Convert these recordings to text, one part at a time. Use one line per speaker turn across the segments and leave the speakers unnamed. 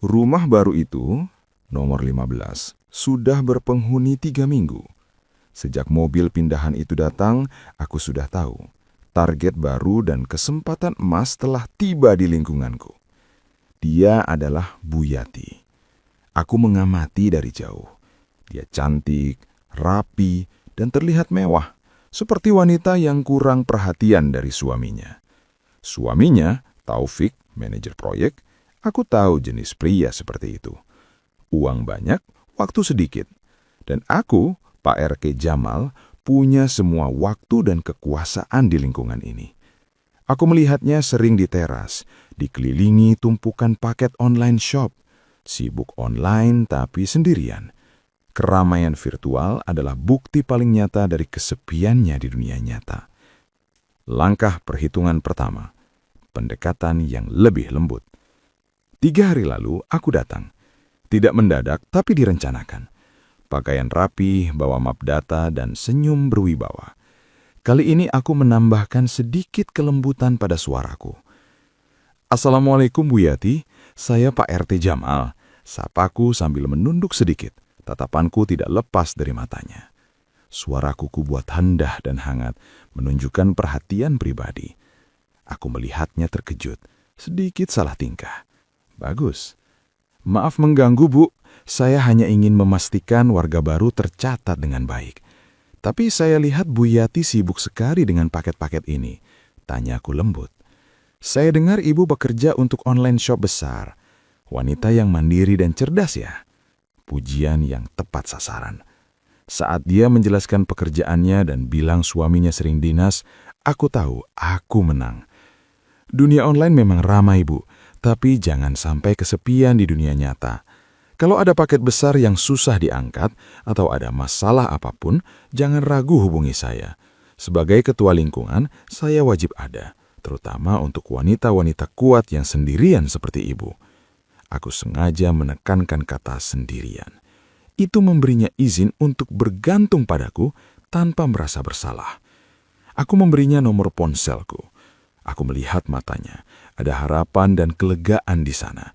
Rumah baru itu, nomor 15, sudah berpenghuni 3 minggu. Sejak mobil pindahan itu datang, aku sudah tahu. Target baru dan kesempatan emas telah tiba di lingkunganku. Dia adalah Bu Yati. Aku mengamati dari jauh. Dia cantik, rapi, dan terlihat mewah, seperti wanita yang kurang perhatian dari suaminya. Suaminya, Taufik, manajer proyek, aku tahu jenis pria seperti itu. Uang banyak, waktu sedikit. Dan aku, Pak RK Jamal, punya semua waktu dan kekuasaan di lingkungan ini. Aku melihatnya sering di teras, dikelilingi tumpukan paket online shop, sibuk online tapi sendirian. Keramaian virtual adalah bukti paling nyata dari kesepiannya di dunia nyata. Langkah perhitungan pertama, pendekatan yang lebih lembut. 3 hari lalu aku datang. Tidak mendadak tapi direncanakan. Pakaian rapi, bawa map data, dan senyum berwibawa. Kali ini aku menambahkan sedikit kelembutan pada suaraku. Assalamualaikum Bu Yati, saya Pak RT Jamal. Sapaku sambil menunduk sedikit. Tatapanku tidak lepas dari matanya. Suaraku kubuat hendah dan hangat, menunjukkan perhatian pribadi. Aku melihatnya terkejut, sedikit salah tingkah. Bagus. Maaf mengganggu, Bu. Saya hanya ingin memastikan warga baru tercatat dengan baik. Tapi saya lihat Bu Yati sibuk sekali dengan paket-paket ini. Tanyaku lembut. Saya dengar Ibu bekerja untuk online shop besar. Wanita yang mandiri dan cerdas ya. Pujian yang tepat sasaran. Saat dia menjelaskan pekerjaannya dan bilang suaminya sering dinas, aku tahu aku menang. Dunia online memang ramai, Bu. Tapi jangan sampai kesepian di dunia nyata. Kalau ada paket besar yang susah diangkat atau ada masalah apapun, jangan ragu hubungi saya. Sebagai ketua lingkungan, saya wajib ada, terutama untuk wanita-wanita kuat yang sendirian seperti Ibu. Aku sengaja menekankan kata sendirian. Itu memberinya izin untuk bergantung padaku tanpa merasa bersalah. Aku memberinya nomor ponselku. Aku melihat matanya, ada harapan dan kelegaan di sana.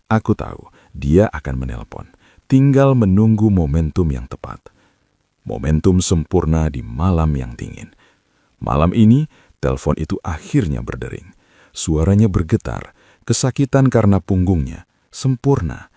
Aku tahu dia akan menelpon, tinggal menunggu momentum yang tepat. Momentum sempurna di malam yang dingin. Malam ini, telepon itu akhirnya berdering. Suaranya bergetar, kesakitan karena punggungnya. Sempurna.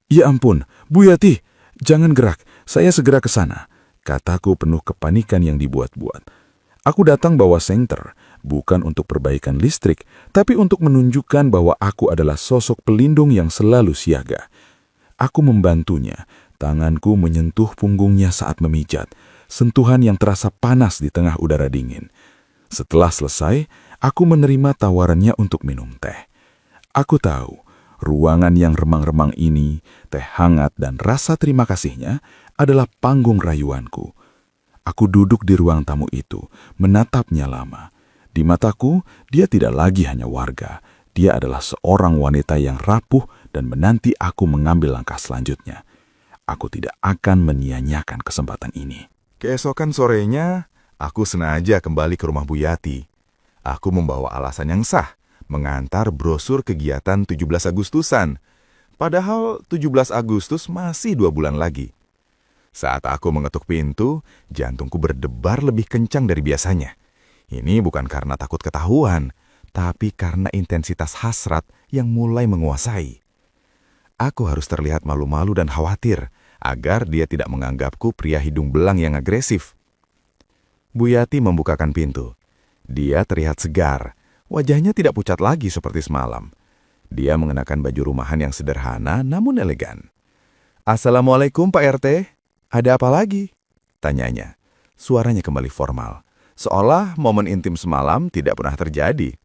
Ya ampun, Bu Yati, jangan gerak, saya segera ke sana. Kataku penuh kepanikan yang dibuat-buat. Aku datang bawa senter, bukan untuk perbaikan listrik, tapi untuk menunjukkan bahwa aku adalah sosok pelindung yang selalu siaga. Aku membantunya, tanganku menyentuh punggungnya saat memijat, sentuhan yang terasa panas di tengah udara dingin. Setelah selesai, aku menerima tawarannya untuk minum teh. Aku tahu, ruangan yang remang-remang ini, teh hangat dan rasa terima kasihnya adalah panggung rayuanku. Aku duduk di ruang tamu itu, menatapnya lama. Di mataku, dia tidak lagi hanya warga. Dia adalah seorang wanita yang rapuh dan menanti aku mengambil langkah selanjutnya. Aku tidak akan menyia-nyiakan kesempatan ini. Keesokan sorenya, aku sengaja kembali ke rumah Bu Yati. Aku membawa alasan yang sah, mengantar brosur kegiatan 17 Agustusan. Padahal 17 Agustus masih 2 bulan lagi. Saat aku mengetuk pintu, jantungku berdebar lebih kencang dari biasanya. Ini bukan karena takut ketahuan, tapi karena intensitas hasrat yang mulai menguasai. Aku harus terlihat malu-malu dan khawatir, agar dia tidak menganggapku pria hidung belang yang agresif. Bu Yati membukakan pintu. Dia terlihat segar, wajahnya tidak pucat lagi seperti semalam. Dia mengenakan baju rumahan yang sederhana namun elegan. Assalamualaikum Pak RT. Ada apa lagi? Tanyanya. Suaranya kembali formal, seolah momen intim semalam tidak pernah terjadi.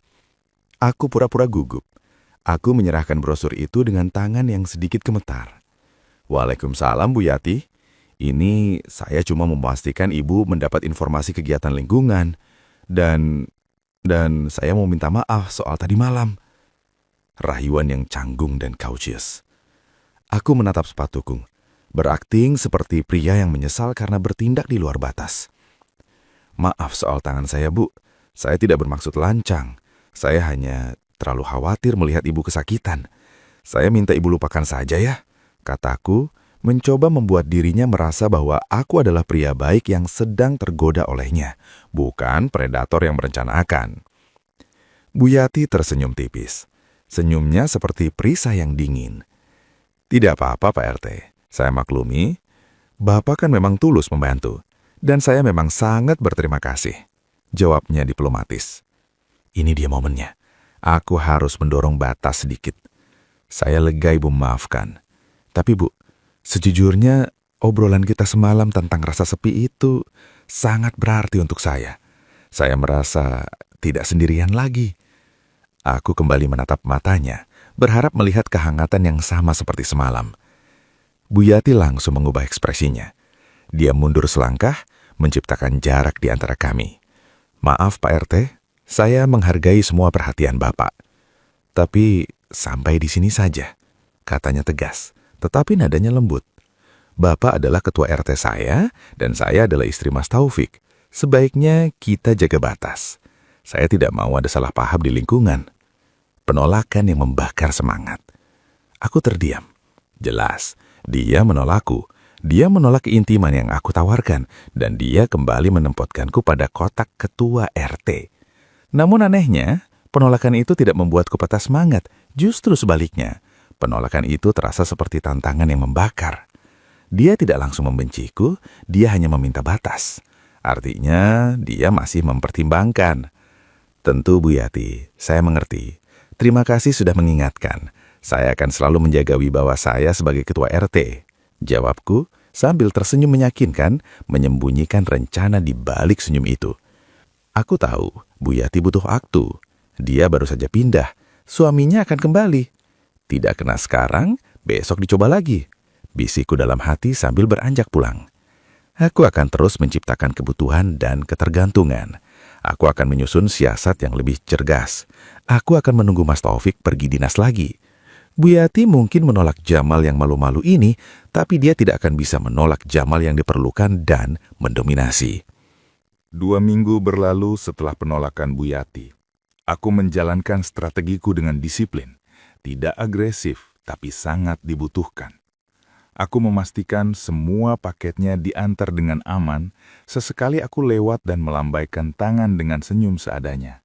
Aku pura-pura gugup. Aku menyerahkan brosur itu dengan tangan yang sedikit gemetar. Waalaikumsalam Bu Yati. Ini saya cuma memastikan Ibu mendapat informasi kegiatan lingkungan. Dan saya mau minta maaf soal tadi malam. Rayuan yang canggung dan cautious. Aku menatap sepatuku. Berakting seperti pria yang menyesal karena bertindak di luar batas. Maaf soal tangan saya, Bu. Saya tidak bermaksud lancang. Saya hanya terlalu khawatir melihat Ibu kesakitan.
Saya minta ibu lupakan saja ya, kataku, mencoba membuat dirinya merasa bahwa aku adalah pria baik yang sedang tergoda olehnya, bukan predator yang merencanakan. Bu Yati tersenyum tipis. Senyumnya seperti perisai yang dingin. Tidak apa-apa Pak RT, saya maklumi. Bapak kan memang tulus membantu, dan saya memang sangat berterima kasih. Jawabnya diplomatis. Ini dia momennya. Aku harus mendorong batas sedikit. Saya lega ibu memaafkan. Tapi bu, sejujurnya obrolan kita semalam tentang rasa sepi itu sangat berarti untuk saya. Saya merasa tidak sendirian lagi. Aku kembali menatap matanya, berharap melihat kehangatan yang sama seperti semalam. Bu Yati langsung mengubah ekspresinya. Dia mundur selangkah, menciptakan jarak di antara kami. Maaf Pak RT, saya menghargai semua perhatian Bapak. Tapi sampai di sini saja, katanya tegas, tetapi nadanya lembut. Bapak adalah ketua RT saya, dan saya adalah istri Mas Taufik. Sebaiknya kita jaga batas. Saya tidak mau ada salah paham di lingkungan. Penolakan yang membakar semangat. Aku terdiam. Jelas, dia menolakku. Dia menolak keintiman yang aku tawarkan, dan dia kembali menempatkanku pada kotak ketua RT. Namun anehnya, penolakan itu tidak membuatku patah semangat. Justru sebaliknya, penolakan itu terasa seperti tantangan yang membakar. Dia tidak langsung membenciku, dia hanya meminta batas. Artinya, dia masih mempertimbangkan. Tentu Bu Yati, saya mengerti. Terima kasih sudah mengingatkan. Saya akan selalu menjaga wibawa saya sebagai ketua RT. Jawabku sambil tersenyum meyakinkan, menyembunyikan rencana di balik senyum itu. Aku tahu Bu Yati butuh waktu. Dia baru saja pindah. Suaminya akan kembali. Tidak kena sekarang, besok dicoba lagi. Bisikku dalam hati sambil beranjak pulang. Aku akan terus menciptakan kebutuhan dan ketergantungan. Aku akan menyusun siasat yang lebih cergas. Aku akan menunggu Mas Taufik pergi dinas lagi. Bu Yati mungkin menolak Jamal yang malu-malu ini, tapi dia tidak akan bisa menolak Jamal yang diperlukan dan mendominasi.
2 minggu berlalu setelah penolakan Bu Yati. Aku menjalankan strategiku dengan disiplin. Tidak agresif, tapi sangat dibutuhkan. Aku memastikan semua paketnya diantar dengan aman. Sesekali aku lewat dan melambaikan tangan dengan senyum seadanya.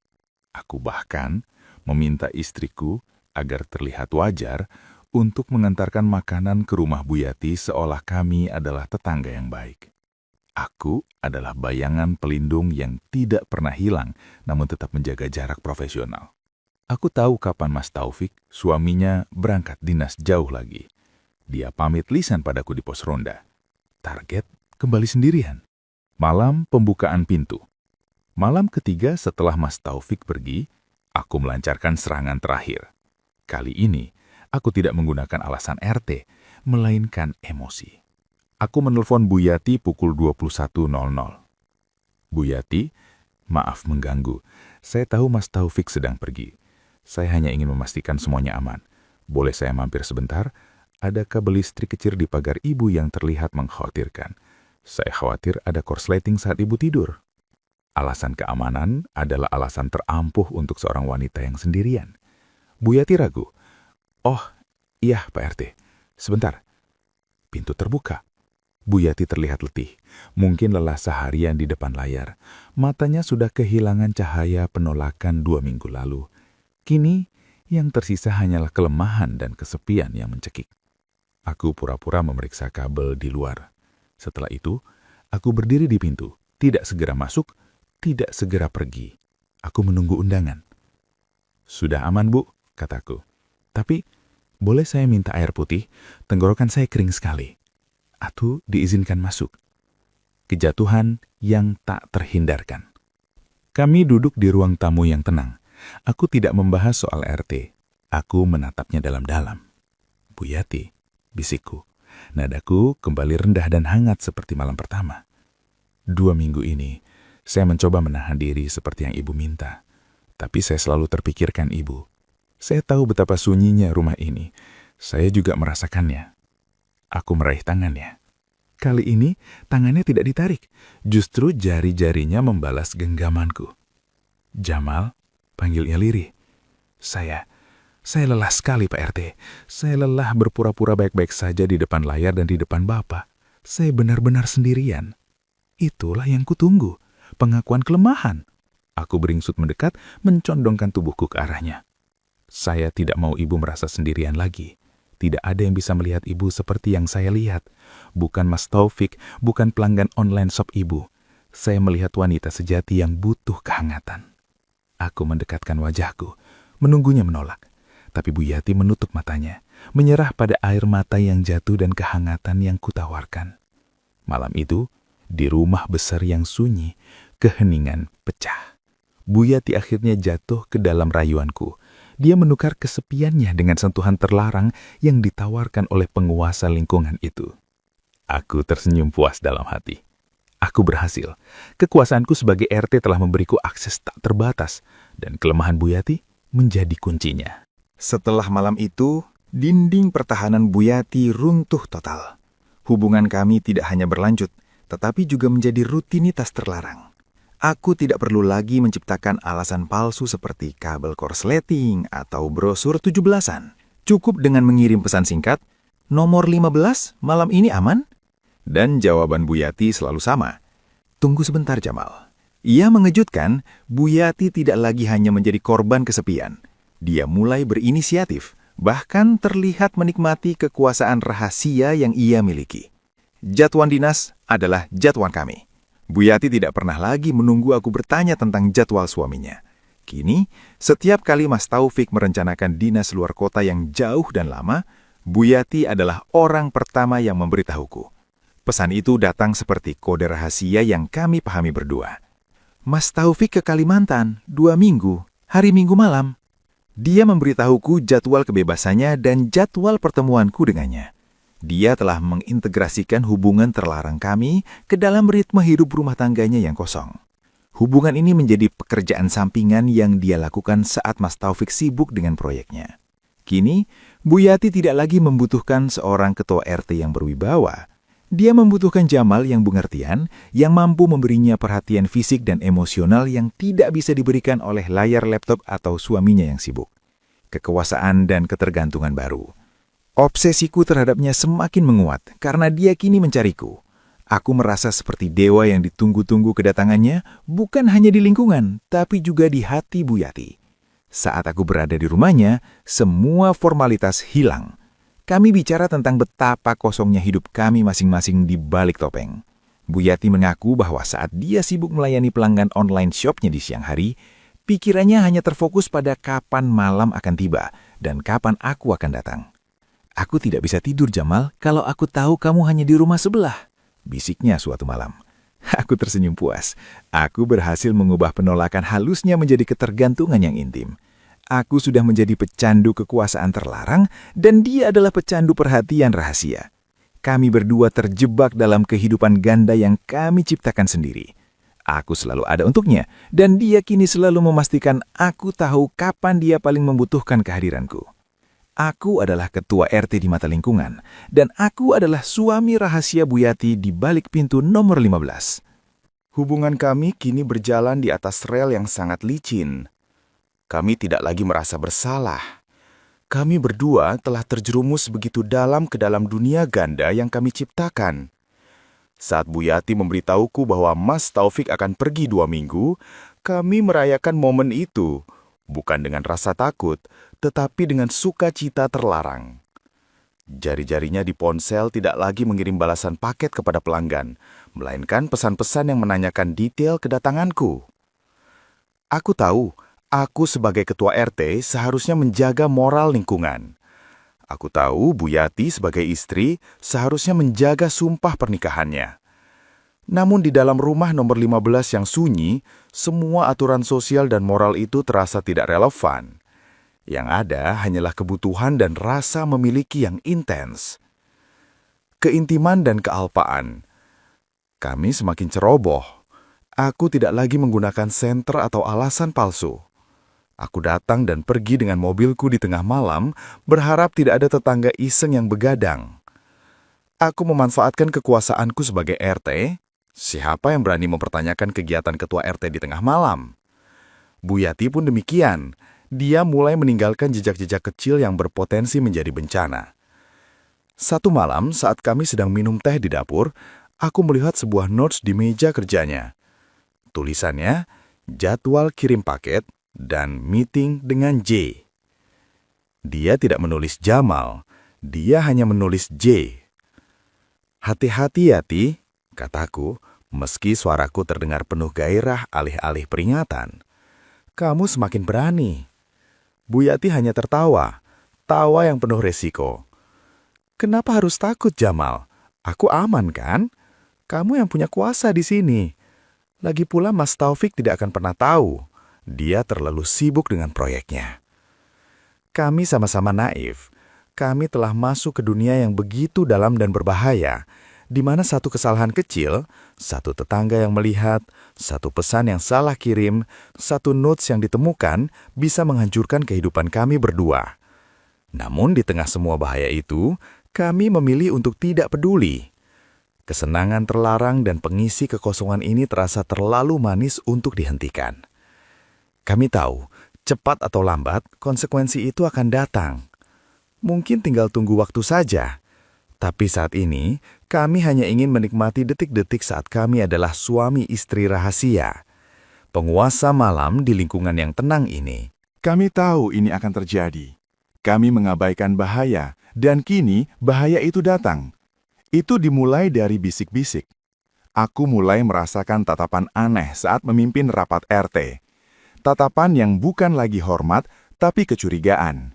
Aku bahkan meminta istriku agar terlihat wajar untuk mengantarkan makanan ke rumah Bu Yati seolah kami adalah tetangga yang baik. Aku adalah bayangan pelindung yang tidak pernah hilang namun tetap menjaga jarak profesional. Aku tahu kapan Mas Taufik, suaminya, berangkat dinas jauh lagi. Dia pamit lisan padaku di pos ronda. Target kembali sendirian. Malam pembukaan pintu. Malam ketiga setelah Mas Taufik pergi, aku melancarkan serangan terakhir. Kali ini, aku tidak menggunakan alasan RT, melainkan emosi. Aku menelpon Bu Yati pukul 21.00. Bu Yati, maaf mengganggu. Saya tahu Mas Taufik sedang pergi. Saya hanya ingin memastikan semuanya aman. Boleh saya mampir sebentar? Ada kabel listrik kecil di pagar ibu yang terlihat mengkhawatirkan. Saya khawatir ada korsleting saat ibu tidur. Alasan keamanan adalah alasan terampuh untuk seorang wanita yang sendirian. Bu Yati ragu. Oh, iya Pak RT. Sebentar. Pintu terbuka. Bu Yati terlihat letih. Mungkin lelah seharian di depan layar. Matanya sudah kehilangan cahaya penolakan 2 minggu lalu. Kini, yang tersisa hanyalah kelemahan dan kesepian yang mencekik. Aku pura-pura memeriksa kabel di luar. Setelah itu, aku berdiri di pintu, tidak segera masuk, tidak segera pergi. Aku menunggu undangan. Sudah aman, Bu, kataku. Tapi, boleh saya minta air putih? Tenggorokan saya kering sekali. Atu diizinkan masuk. Kejatuhan yang tak terhindarkan. Kami duduk di ruang tamu yang tenang. Aku tidak membahas soal RT. Aku menatapnya dalam-dalam. Bu Yati, bisikku. Nadaku kembali rendah dan hangat seperti malam pertama. 2 minggu ini, saya mencoba menahan diri seperti yang ibu minta. Tapi saya selalu terpikirkan ibu. Saya tahu betapa sunyinya rumah ini. Saya juga merasakannya. Aku meraih tangannya. Kali ini, tangannya tidak ditarik. Justru jari-jarinya membalas genggamanku. Jamal, panggilnya lirih. Saya
Saya lelah sekali, Pak RT. Saya lelah berpura-pura baik-baik saja di depan layar dan di depan Bapak. Saya benar-benar sendirian. Itulah yang kutunggu, pengakuan kelemahan. Aku beringsut mendekat, mencondongkan tubuhku ke arahnya. Saya tidak mau ibu merasa sendirian lagi. Tidak ada yang bisa melihat ibu seperti yang saya lihat. Bukan Mas Taufik, bukan pelanggan online shop ibu. Saya melihat wanita sejati yang butuh kehangatan. Aku mendekatkan wajahku, menunggunya menolak. Tapi Bu Yati menutup matanya, menyerah pada air mata yang jatuh dan kehangatan yang kutawarkan. Malam itu, di rumah besar yang sunyi, keheningan pecah. Bu Yati akhirnya jatuh ke dalam rayuanku. Dia menukar kesepiannya dengan sentuhan terlarang yang ditawarkan oleh penguasa lingkungan itu. Aku tersenyum puas dalam hati. Aku berhasil. Kekuasaanku sebagai RT telah memberiku akses tak terbatas, dan kelemahan Bu Yati menjadi kuncinya.
Setelah malam itu, dinding pertahanan Bu Yati runtuh total. Hubungan kami tidak hanya berlanjut, tetapi juga menjadi rutinitas terlarang. Aku tidak perlu lagi menciptakan alasan palsu seperti kabel korsleting atau brosur 17-an. Cukup dengan mengirim pesan singkat, "Nomor 15, malam ini aman?" Dan jawaban Bu Yati selalu sama. "Tunggu sebentar, Jamal." Ia mengejutkan, Bu Yati tidak lagi hanya menjadi korban kesepian. Dia mulai berinisiatif, bahkan terlihat menikmati kekuasaan rahasia yang ia miliki. Jadwal dinas adalah jadwal kami. Bu Yati tidak pernah lagi menunggu aku bertanya tentang jadwal suaminya. Kini, setiap kali Mas Taufik merencanakan dinas luar kota yang jauh dan lama, Bu Yati adalah orang pertama yang memberitahuku. Pesan itu datang seperti kode rahasia yang kami pahami berdua. "Mas Taufik ke Kalimantan, 2 minggu, hari Minggu malam." Dia memberitahuku jadwal kebebasannya dan jadwal pertemuanku dengannya. Dia telah mengintegrasikan hubungan terlarang kami ke dalam ritme hidup rumah tangganya yang kosong. Hubungan ini menjadi pekerjaan sampingan yang dia lakukan saat Mas Taufik sibuk dengan proyeknya. Kini, Bu Yati tidak lagi membutuhkan seorang ketua RT yang berwibawa. Dia membutuhkan Jamal yang pengertian, yang mampu memberinya perhatian fisik dan emosional yang tidak bisa diberikan oleh layar laptop atau suaminya yang sibuk. Kekuasaan dan ketergantungan baru. Obsesiku terhadapnya semakin menguat karena dia kini mencariku. Aku merasa seperti dewa yang ditunggu-tunggu kedatangannya, bukan hanya di lingkungan, tapi juga di hati Bu Yati. Saat aku berada di rumahnya, semua formalitas hilang. Kami bicara tentang betapa kosongnya hidup kami masing-masing di balik topeng. Bu Yati mengaku bahwa saat dia sibuk melayani pelanggan online shopnya di siang hari, pikirannya hanya terfokus pada kapan malam akan tiba dan kapan aku akan datang. "Aku tidak bisa tidur, Jamal, kalau aku tahu kamu hanya di rumah sebelah," bisiknya suatu malam. Aku tersenyum puas. Aku berhasil mengubah penolakan halusnya menjadi ketergantungan yang intim. Aku sudah menjadi pecandu kekuasaan terlarang, dan dia adalah pecandu perhatian rahasia. Kami berdua terjebak dalam kehidupan ganda yang kami ciptakan sendiri. Aku selalu ada untuknya, dan dia kini selalu memastikan aku tahu kapan dia paling membutuhkan kehadiranku. Aku adalah ketua RT di mata lingkungan, dan aku adalah suami rahasia Bu Yati di balik pintu nomor 15. Hubungan kami kini berjalan di atas rel yang sangat licin. Kami tidak lagi merasa bersalah. Kami berdua telah terjerumus begitu dalam ke dalam dunia ganda yang kami ciptakan. Saat Bu Yati memberitahuku bahwa Mas Taufik akan pergi 2 minggu, kami merayakan momen itu, bukan dengan rasa takut, tetapi dengan sukacita terlarang. Jari-jarinya di ponsel tidak lagi mengirim balasan paket kepada pelanggan, melainkan pesan-pesan yang menanyakan detail kedatanganku. Aku tahu, aku sebagai ketua RT seharusnya menjaga moral lingkungan. Aku tahu Bu Yati sebagai istri seharusnya menjaga sumpah pernikahannya. Namun di dalam rumah nomor 15 yang sunyi, semua aturan sosial dan moral itu terasa tidak relevan. Yang ada hanyalah kebutuhan dan rasa memiliki yang intens. Keintiman dan kealpaan. Kami semakin ceroboh. Aku tidak lagi menggunakan senter atau alasan palsu. Aku datang dan pergi dengan mobilku di tengah malam, berharap tidak ada tetangga iseng yang begadang. Aku memanfaatkan kekuasaanku sebagai RT. Siapa yang berani mempertanyakan kegiatan ketua RT di tengah malam? Bu Yati pun demikian. dia mulai meninggalkan jejak-jejak kecil yang berpotensi menjadi bencana. Satu malam saat kami sedang minum teh di dapur, aku melihat sebuah notes di meja kerjanya. Tulisannya, jadwal kirim paket dan meeting dengan J. Dia tidak menulis Jamal, dia hanya menulis J. Hati-hati Yati, kataku, meski suaraku terdengar penuh gairah alih-alih peringatan. Kamu semakin berani. Bu Yati hanya tertawa, tawa yang penuh resiko. Kenapa harus takut, Jamal? Aku aman, kan? Kamu yang punya kuasa di sini. Lagi pula Mas Taufik tidak akan pernah tahu. Dia terlalu sibuk dengan proyeknya. Kami sama-sama naif. Kami telah masuk ke dunia yang begitu dalam dan berbahaya, di mana satu kesalahan kecil, satu tetangga yang melihat, satu pesan yang salah kirim, satu notes yang ditemukan bisa menghancurkan kehidupan kami berdua. Namun di tengah semua bahaya itu, kami memilih untuk tidak peduli. Kesenangan terlarang dan pengisi kekosongan ini terasa terlalu manis untuk dihentikan. Kami tahu, cepat atau lambat, konsekuensi itu akan datang. Mungkin tinggal tunggu waktu saja. Tapi saat ini, kami hanya ingin menikmati detik-detik saat kami adalah suami istri rahasia. Penguasa malam di lingkungan yang tenang ini.
Kami tahu ini akan terjadi. Kami mengabaikan bahaya, dan kini bahaya itu datang. Itu dimulai dari bisik-bisik. Aku mulai merasakan tatapan aneh saat memimpin rapat RT. Tatapan yang bukan lagi hormat, tapi kecurigaan.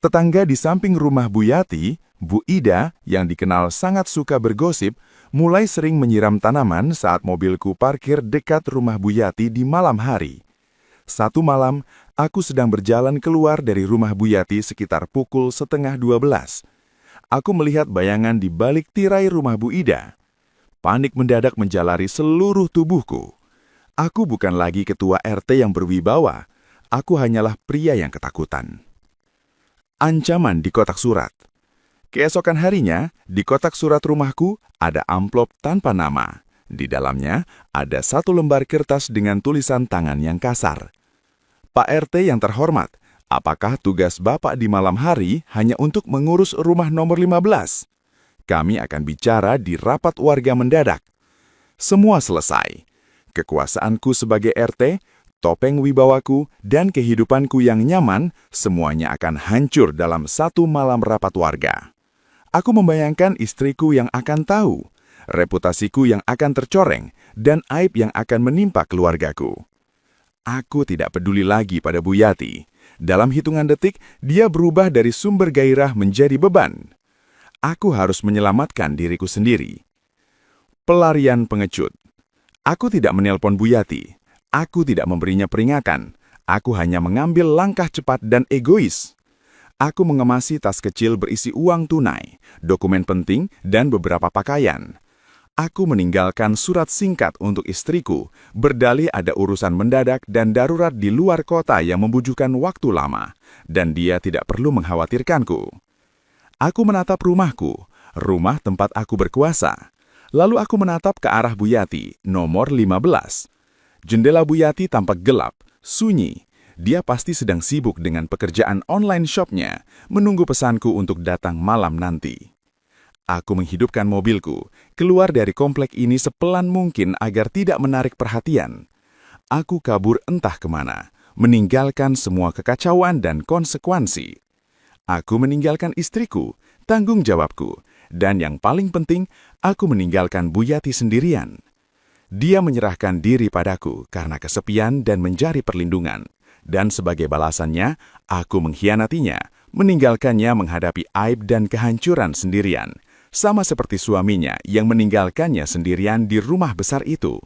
Tetangga di samping rumah Bu Yati, Bu Ida, yang dikenal sangat suka bergosip, mulai sering menyiram tanaman saat mobilku parkir dekat rumah Bu Yati di malam hari. Satu malam, aku sedang berjalan keluar dari rumah Bu Yati sekitar pukul 11:30. Aku melihat bayangan di balik tirai rumah Bu Ida. Panik mendadak menjalari seluruh tubuhku. Aku bukan lagi ketua RT yang berwibawa. Aku hanyalah pria yang ketakutan. Ancaman di kotak surat. Keesokan harinya, di kotak surat rumahku ada amplop tanpa nama. Di dalamnya ada satu lembar kertas dengan tulisan tangan yang kasar. Pak RT yang terhormat, apakah tugas Bapak di malam hari hanya untuk mengurus rumah nomor 15? Kami akan bicara di rapat warga mendadak. Semua selesai. Kekuasaanku sebagai RT, topeng wibawaku, dan kehidupanku yang nyaman, semuanya akan hancur dalam satu malam rapat warga. Aku membayangkan istriku yang akan tahu, reputasiku yang akan tercoreng, dan aib yang akan menimpa keluargaku. Aku tidak peduli lagi pada Bu Yati. Dalam hitungan detik, dia berubah dari sumber gairah menjadi beban. Aku harus menyelamatkan diriku sendiri. Pelarian pengecut. Aku tidak menelpon Bu Yati. Aku tidak memberinya peringatan. Aku hanya mengambil langkah cepat dan egois. Aku mengemasi tas kecil berisi uang tunai, dokumen penting, dan beberapa pakaian. Aku meninggalkan surat singkat untuk istriku, berdalih ada urusan mendadak dan darurat di luar kota yang membutuhkan waktu lama, dan dia tidak perlu mengkhawatirkanku. Aku menatap rumahku, rumah tempat aku berkuasa. Lalu aku menatap ke arah Bu Yati, nomor 15. Jendela Bu Yati tampak gelap, sunyi. Dia pasti sedang sibuk dengan pekerjaan online shop-nya, menunggu pesanku untuk datang malam nanti. Aku menghidupkan mobilku, keluar dari komplek ini sepelan mungkin agar tidak menarik perhatian. Aku kabur entah kemana, meninggalkan semua kekacauan dan konsekuensi. Aku meninggalkan istriku, tanggung jawabku, dan yang paling penting, aku meninggalkan Bu Yati sendirian. Dia menyerahkan diri padaku karena kesepian dan mencari perlindungan. Dan sebagai balasannya, aku mengkhianatinya, meninggalkannya menghadapi aib dan kehancuran sendirian, sama seperti suaminya yang meninggalkannya sendirian di rumah besar itu.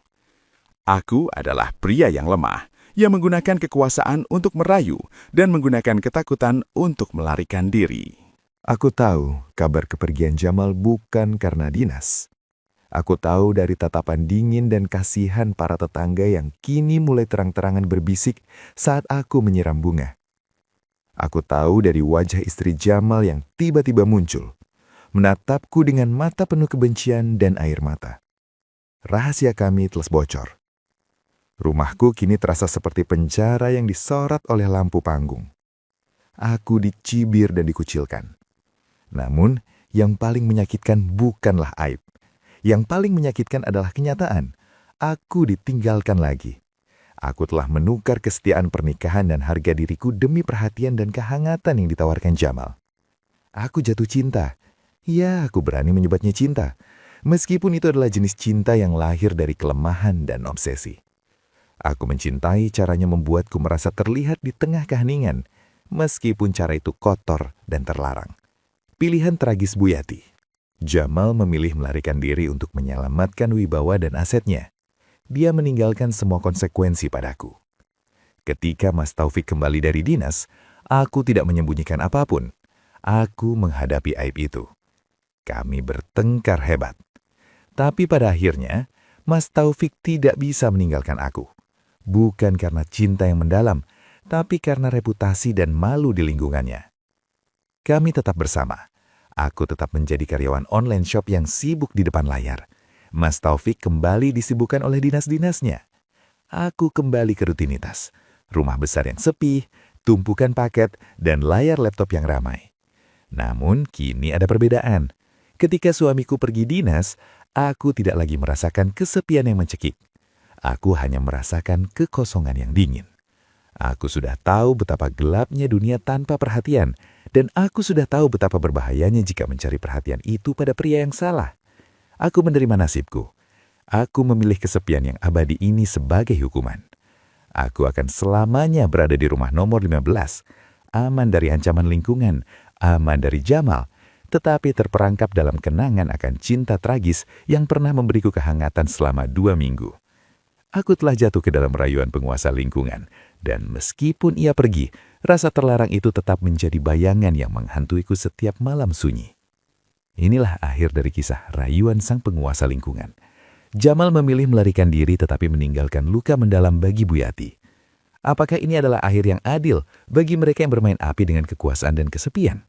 Aku adalah pria yang lemah, yang menggunakan kekuasaan untuk merayu dan menggunakan ketakutan untuk melarikan diri.
Aku tahu kabar kepergian Jamal bukan karena dinas. Aku tahu dari tatapan dingin dan kasihan para tetangga yang kini mulai terang-terangan berbisik saat aku menyiram bunga. Aku tahu dari wajah istri Jamal yang tiba-tiba muncul, menatapku dengan mata penuh kebencian dan air mata. Rahasia kami telah bocor. Rumahku kini terasa seperti penjara yang disorot oleh lampu panggung. Aku dicibir dan dikucilkan. Namun, yang paling menyakitkan bukanlah aib. Yang paling menyakitkan adalah kenyataan. Aku ditinggalkan lagi. Aku telah menukar kesetiaan pernikahan dan harga diriku demi perhatian dan kehangatan yang ditawarkan Jamal. Aku jatuh cinta. Ya, aku berani menyebutnya cinta. Meskipun itu adalah jenis cinta yang lahir dari kelemahan dan obsesi. Aku mencintai caranya membuatku merasa terlihat di tengah keheningan, meskipun cara itu kotor dan terlarang. Pilihan tragis Bu Yati. Jamal memilih melarikan diri untuk menyelamatkan wibawa dan asetnya. Dia meninggalkan semua konsekuensi padaku. Ketika Mas Taufik kembali dari dinas, aku tidak menyembunyikan apapun. Aku menghadapi aib itu. Kami bertengkar hebat. Tapi pada akhirnya, Mas Taufik tidak bisa meninggalkan aku. Bukan karena cinta yang mendalam, tapi karena reputasi dan malu di lingkungannya. Kami tetap bersama. Aku tetap menjadi karyawan online shop yang sibuk di depan layar. Mas Taufik kembali disibukkan oleh dinas-dinasnya. Aku kembali ke rutinitas. Rumah besar yang sepi, tumpukan paket, dan layar laptop yang ramai. Namun, kini ada perbedaan. Ketika suamiku pergi dinas, aku tidak lagi merasakan kesepian yang mencekik. Aku hanya merasakan kekosongan yang dingin. Aku sudah tahu betapa gelapnya dunia tanpa perhatian, dan aku sudah tahu betapa berbahayanya jika mencari perhatian itu pada pria yang salah. Aku menerima nasibku. Aku memilih kesepian yang abadi ini sebagai hukuman. Aku akan selamanya berada di rumah nomor 15, aman dari ancaman lingkungan, aman dari Jamal, tetapi terperangkap dalam kenangan akan cinta tragis yang pernah memberiku kehangatan selama 2 minggu. Aku telah jatuh ke dalam rayuan penguasa lingkungan, dan meskipun ia pergi, rasa terlarang itu tetap menjadi bayangan yang menghantuiku setiap malam sunyi. Inilah akhir dari kisah rayuan sang penguasa lingkungan. Jamal memilih melarikan diri tetapi meninggalkan luka mendalam bagi Bu Yati. Apakah ini adalah akhir yang adil bagi mereka yang bermain api dengan kekuasaan dan kesepian?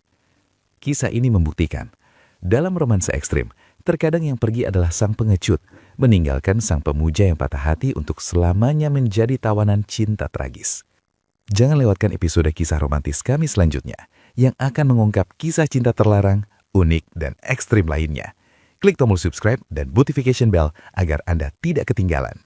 Kisah ini membuktikan, dalam romansa ekstrim, terkadang yang pergi adalah sang pengecut, meninggalkan sang pemuja yang patah hati untuk selamanya menjadi tawanan cinta tragis. Jangan lewatkan episode kisah romantis kami selanjutnya, yang akan mengungkap kisah cinta terlarang, unik, dan ekstrim lainnya. Klik tombol subscribe dan notification bell agar Anda tidak ketinggalan.